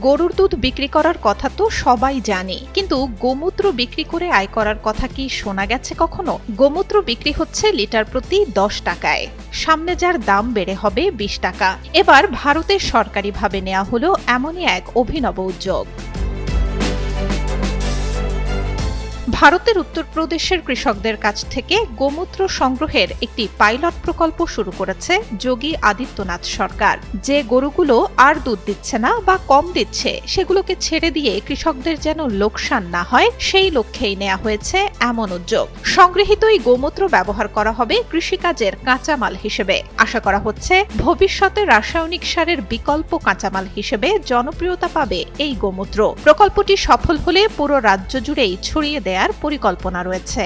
গরুর দুধ বিক্রি করার কথা তো সবাই জানে, কিন্তু গোমূত্র বিক্রি করে আয় করার কথা কি শোনা গেছে কখনো? গোমূত্র বিক্রি হচ্ছে লিটার প্রতি 10 টাকায়। সামনে যার দাম বেড়ে হবে 20 টাকা। এবার ভারতের সরকারিভাবে নেওয়া হলো এমনই এক অভিনব উদ্যোগ। ভারতের উত্তরপ্রদেশের কৃষকদের কাছ থেকে গোমূত্র সংগ্রহের একটি পাইলট প্রকল্প শুরু করেছে যোগী আদিত্যনাথ সরকার। যে গরুগুলো আর দুধ দিচ্ছে না বা কম দিচ্ছে, সেগুলোকে ছেড়ে দিয়ে কৃষকদের যেন লোকসান না হয়, সেই লক্ষ্যেই নেওয়া হয়েছে এমন উদ্যোগ। সংগৃহীত এই গোমূত্র ব্যবহার করা হবে কৃষিকাজের কাঁচামাল হিসেবে। আশা করা হচ্ছে ভবিষ্যতে রাসায়নিক সারের বিকল্প কাঁচামাল হিসেবে জনপ্রিয়তা পাবে এই গোমূত্র। প্রকল্পটি সফল হলে পুরো রাজ্য জুড়েই ছড়িয়ে দেওয়ার পরিকল্পনা রয়েছে।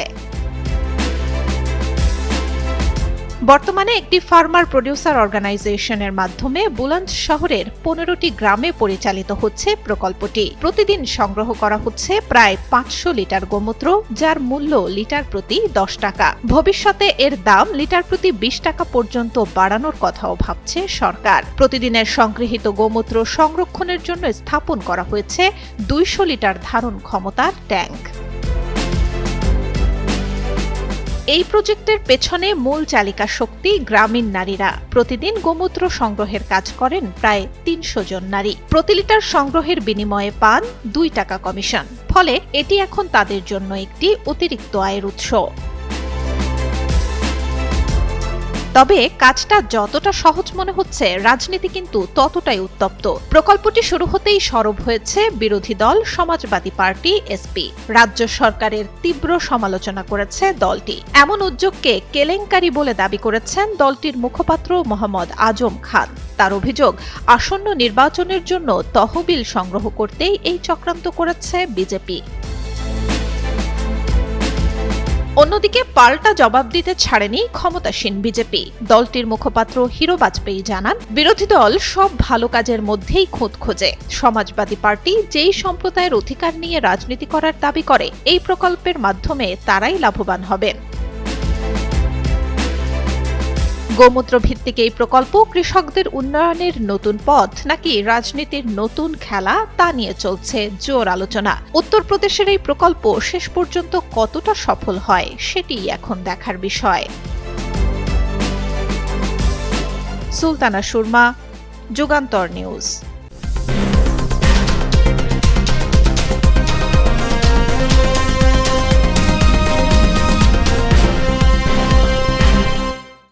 বর্তমানে একটি ফার্মার প্রডিউসার অর্গানাইজেশনের মাধ্যমে বুলন্দ শহরের 15টি গ্রামে পরিচালিত হচ্ছে প্রকল্পটি। প্রতিদিন সংগ্রহ করা হচ্ছে প্রায় 500 লিটার গোমূত্র, যার মূল্য লিটার প্রতি 10 টাকা। ভবিষ্যতে এর দাম লিটার প্রতি 20 টাকা পর্যন্ত বাড়ানোর কথাও ভাবছে সরকার। প্রতিদিনের সংগৃহীত গোমূত্র সংরক্ষণের জন্য স্থাপন করা হয়েছে 200 লিটার ধারণ ক্ষমতার ট্যাঙ্ক। এই প্রজেক্টের পেছনে মূল চালিকা শক্তি গ্রামীণ নারীরা। প্রতিদিন গোমূত্র সংগ্রহের কাজ করেন প্রায় 300 জন নারী। প্রতি লিটার সংগ্রহের বিনিময়ে পান 2 টাকা কমিশন। ফলে এটি এখন তাদের জন্য একটি অতিরিক্ত আয়ের উৎস। তবে কাজটা যতটা সহজ মনে হচ্ছে, রাজনীতি কিন্তু ততটাই উত্তপ্ত। প্রকল্পটি শুরু হতেই সরব হয়েছে বিরোধী দল সমাজবাদী পার্টি এসপি। রাজ্য সরকারের তীব্র সমালোচনা করেছে দলটি। এমন উদ্যোগকে কেলেঙ্কারি বলে দাবি করেছেন দলটির মুখপাত্র মোহাম্মদ আজম খান। তার অভিযোগ, আসন্ন নির্বাচনের জন্য তহবিল সংগ্রহ করতেই এই চক্রান্ত করেছে বিজেপি। অন্যদিকে পাল্টা জবাব দিতে ছাড়েনি ক্ষমতাসীন বিজেপি। দলটির মুখপাত্র হিরো বাজপেয়ী জানান, বিরোধী দল সব ভালো কাজের মধ্যেই খুঁত খোঁজে। সমাজবাদী পার্টি যেই সম্প্রদায়ের অধিকার নিয়ে রাজনীতি করার দাবি করে, এই প্রকল্পের মাধ্যমে তারাই লাভবান হবেন। গোমূত্র ভিত্তিক এই প্রকল্প কৃষকদের উন্নয়নের নতুন পথ নাকি রাজনীতির নতুন খেলা, তা নিয়ে চলছে জোর আলোচনা। উত্তরপ্রদেশের এই প্রকল্প শেষ পর্যন্ত কতটা সফল হয়, সেটি এখন দেখার বিষয়। সুলতানা সুরমা, যুগান্তর নিউজ।